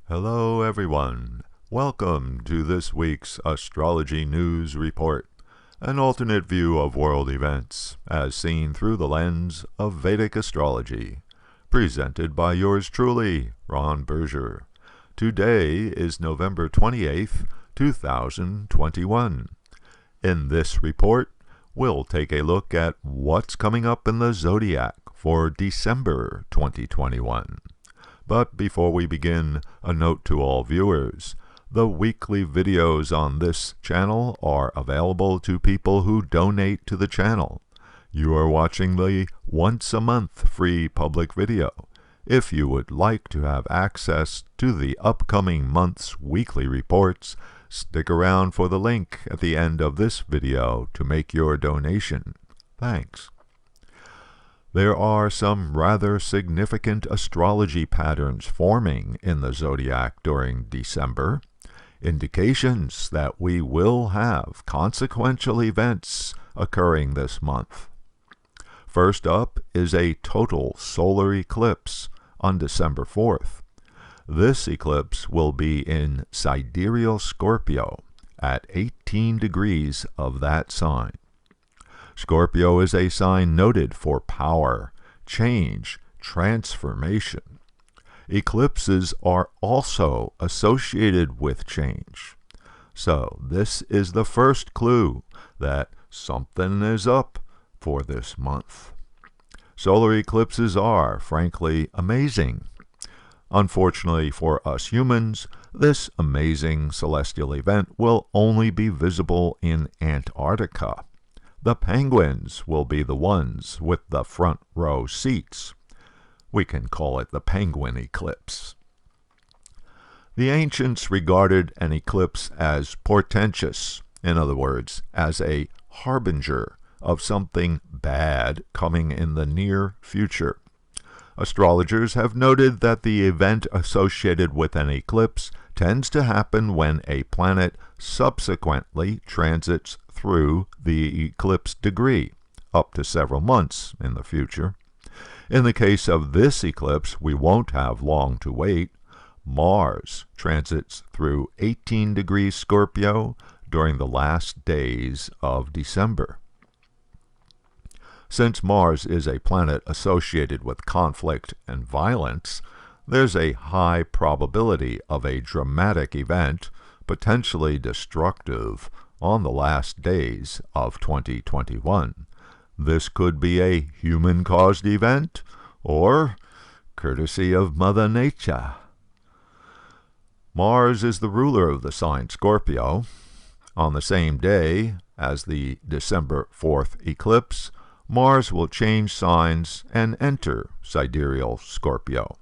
Hello everyone, welcome to this week's Astrology News Report, an alternate view of world events as seen through the lens of Vedic astrology, presented by yours truly, Ron Berger. Today is November 28th, 2021. In this report, we'll take a look at what's coming up in the zodiac for December 2021. But before we begin, a note to all viewers. The weekly videos on this channel are available to people who donate to the channel. You are watching the once-a-month free public video. If you would like to have access to the upcoming month's weekly reports, stick around for the link at the end of this video to make your donation. Thanks. There are some rather significant astrology patterns forming in the zodiac during December, indications that we will have consequential events occurring this month. First up is a total solar eclipse on December 4th. This eclipse will be in sidereal Scorpio at 18 degrees of that sign. Scorpio is a sign noted for power, change, transformation. Eclipses are also associated with change. So this is the first clue that something is up for this month. Solar eclipses are, frankly, amazing. Unfortunately for us humans, this amazing celestial event will only be visible in Antarctica. The penguins will be the ones with the front row seats. We can call it the penguin eclipse. The ancients regarded an eclipse as portentous, in other words, as a harbinger of something bad coming in the near future. Astrologers have noted that the event associated with an eclipse tends to happen when a planet subsequently transits through the eclipse degree, up to several months in the future. In the case of this eclipse, we won't have long to wait. Mars transits through 18 degrees Scorpio during the last days of December. Since Mars is a planet associated with conflict and violence, there's a high probability of a dramatic event, potentially destructive, on the last days of 2021. This could be a human-caused event, or courtesy of Mother Nature. Mars is the ruler of the sign Scorpio. On the same day as the December 4th eclipse, Mars will change signs and enter sidereal Scorpio.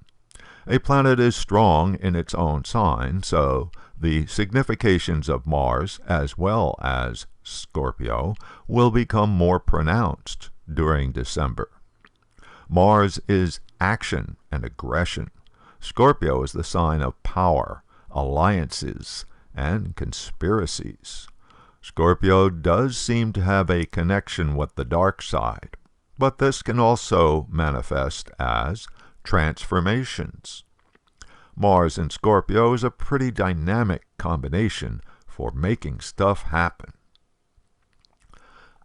A planet is strong in its own sign, so the significations of Mars, as well as Scorpio, will become more pronounced during December. Mars is action and aggression. Scorpio is the sign of power, alliances, and conspiracies. Scorpio does seem to have a connection with the dark side, but this can also manifest as transformations. Mars in Scorpio is a pretty dynamic combination for making stuff happen.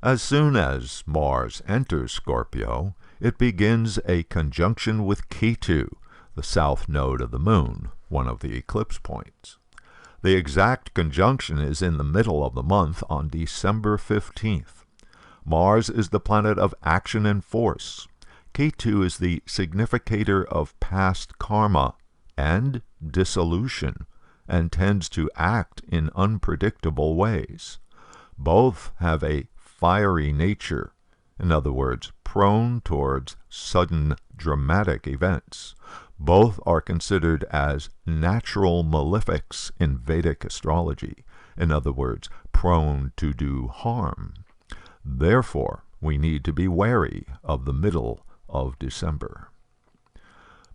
As soon as Mars enters Scorpio, it begins a conjunction with Ketu, the south node of the moon, one of the eclipse points. The exact conjunction is in the middle of the month on December 15th. Mars is the planet of action and force. Ketu is the significator of past karma and dissolution, and tends to act in unpredictable ways. Both have a fiery nature, in other words, prone towards sudden dramatic events. Both are considered as natural malefics in Vedic astrology, in other words, prone to do harm. Therefore, we need to be wary of the middle of December.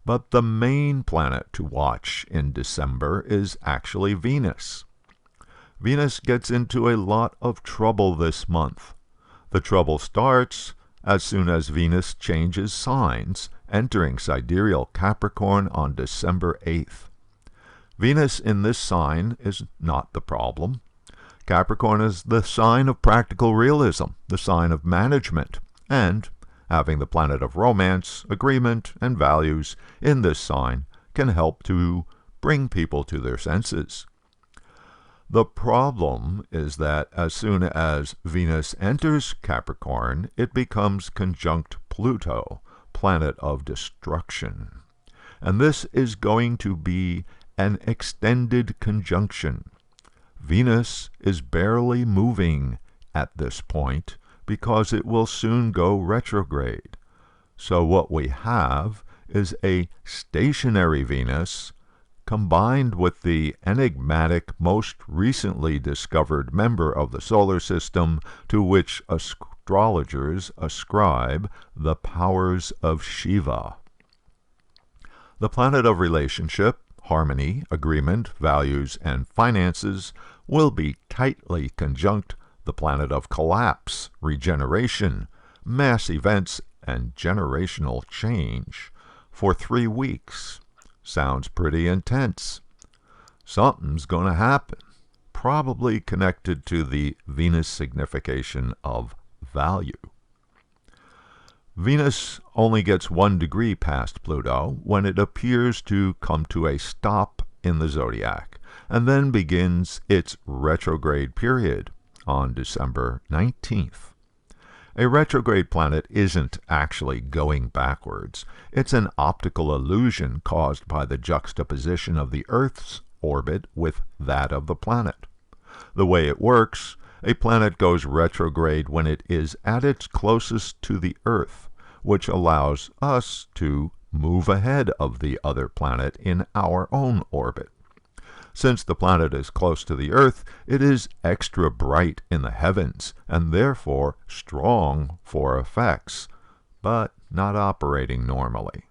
But the main planet to watch in December is actually Venus. Venus gets into a lot of trouble this month. The trouble starts as soon as Venus changes signs, entering sidereal Capricorn on December 8th. Venus in this sign is not the problem. Capricorn is the sign of practical realism, the sign of management, and having the planet of romance, agreement, and values in this sign can help to bring people to their senses. The problem is that as soon as Venus enters Capricorn, it becomes conjunct Pluto, planet of destruction. And this is going to be an extended conjunction. Venus is barely moving at this point because it will soon go retrograde. So what we have is a stationary Venus combined with the enigmatic, most recently discovered member of the solar system to which astrologers ascribe the powers of Shiva. The planet of relationship, harmony, agreement, values, and finances will be tightly conjunct the planet of collapse, regeneration, mass events, and generational change for 3 weeks. Sounds pretty intense. Something's going to happen, probably connected to the Venus signification of value. Venus only gets 1 degree past Pluto when it appears to come to a stop in the zodiac, and then begins its retrograde period on December 19th. A retrograde planet isn't actually going backwards. It's an optical illusion caused by the juxtaposition of the Earth's orbit with that of the planet. The way it works, a planet goes retrograde when it is at its closest to the Earth, which allows us to move ahead of the other planet in our own orbit. Since the planet is close to the Earth, it is extra bright in the heavens, and therefore strong for effects, but not operating normally.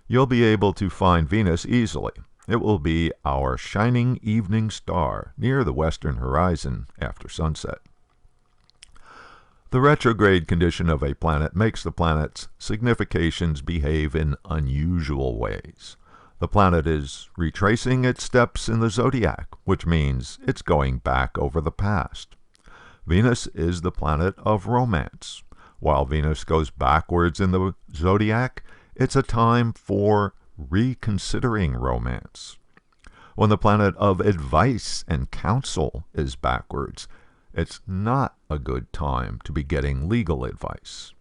You'll be able to find Venus easily. It will be our shining evening star near the western horizon after sunset. The retrograde condition of a planet makes the planet's significations behave in unusual ways. The planet is retracing its steps in the zodiac, which means it's going back over the past. Venus is the planet of romance. While Venus goes backwards in the zodiac, it's a time for reconsidering romance. When the planet of advice and counsel is backwards, it's not a good time to be getting legal advice.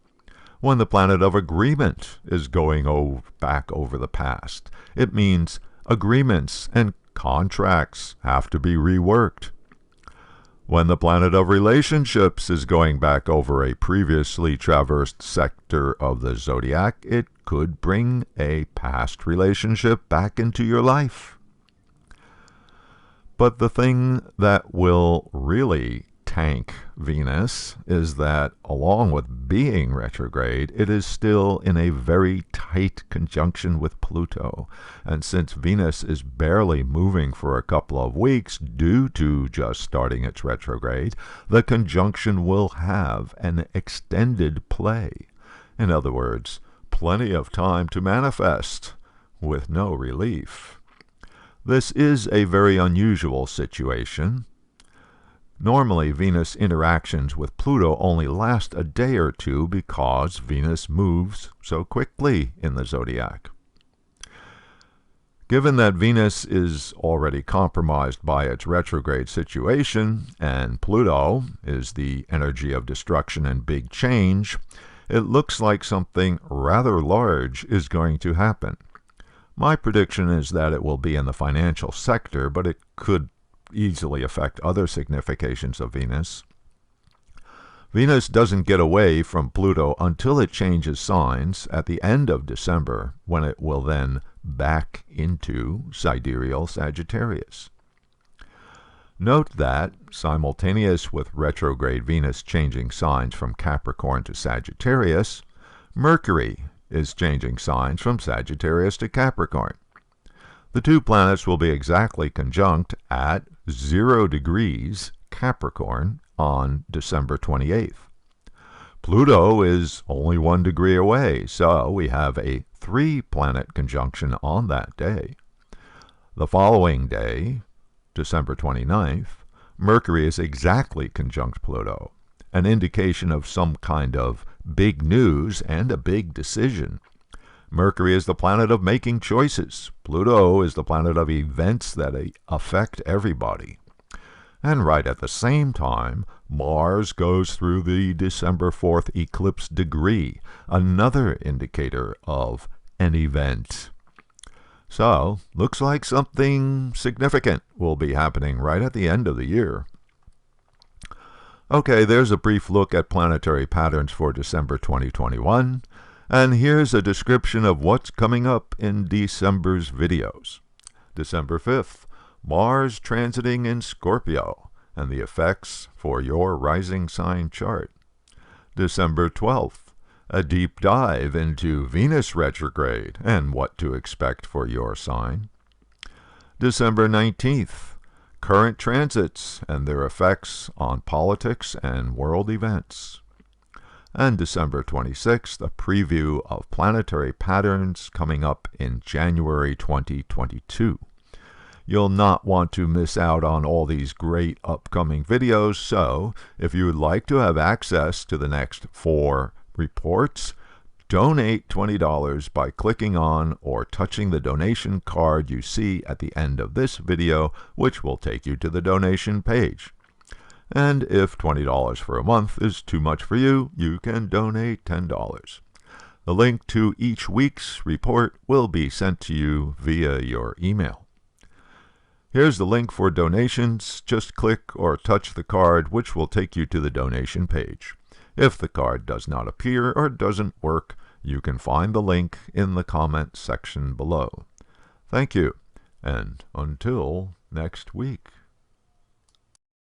When the planet of agreement is going back over the past, it means agreements and contracts have to be reworked. When the planet of relationships is going back over a previously traversed sector of the zodiac, it could bring a past relationship back into your life. But the thing that will really tank Venus is that, along with being retrograde, it is still in a very tight conjunction with Pluto. And since Venus is barely moving for a couple of weeks due to just starting its retrograde, the conjunction will have an extended play. In other words, plenty of time to manifest with no relief. This is a very unusual situation. Normally, Venus interactions with Pluto only last a day or two because Venus moves so quickly in the zodiac. Given that Venus is already compromised by its retrograde situation, and Pluto is the energy of destruction and big change, it looks like something rather large is going to happen. My prediction is that it will be in the financial sector, but it could easily affect other significations of Venus. Venus doesn't get away from Pluto until it changes signs at the end of December, when it will then back into sidereal Sagittarius. Note that, simultaneous with retrograde Venus changing signs from Capricorn to Sagittarius, Mercury is changing signs from Sagittarius to Capricorn. The two planets will be exactly conjunct at 0 degrees Capricorn on December 28th. Pluto is only 1 degree away, so we have a 3-planet conjunction on that day. The following day, December 29th, Mercury is exactly conjunct Pluto, an indication of some kind of big news and a big decision. Mercury is the planet of making choices. Pluto is the planet of events that affect everybody. And right at the same time, Mars goes through the December 4th eclipse degree, another indicator of an event. So, looks like something significant will be happening right at the end of the year. Okay, there's a brief look at planetary patterns for December 2021, and here's a description of what's coming up in December's videos. December 5th, Mars transiting in Scorpio, and the effects for your rising sign chart. December 12th, a deep dive into Venus retrograde and what to expect for your sign. December 19th, current transits and their effects on politics and world events. And December 26th, a preview of planetary patterns coming up in January 2022. You'll not want to miss out on all these great upcoming videos, so if you would like to have access to the next 4 reports, donate $20 by clicking on or touching the donation card you see at the end of this video, which will take you to the donation page. And if $20 for a month is too much for you, you can donate $10. The link to each week's report will be sent to you via your email. Here's the link for donations. Just click or touch the card, which will take you to the donation page. If the card does not appear or doesn't work, you can find the link in the comment section below. Thank you, and until next week.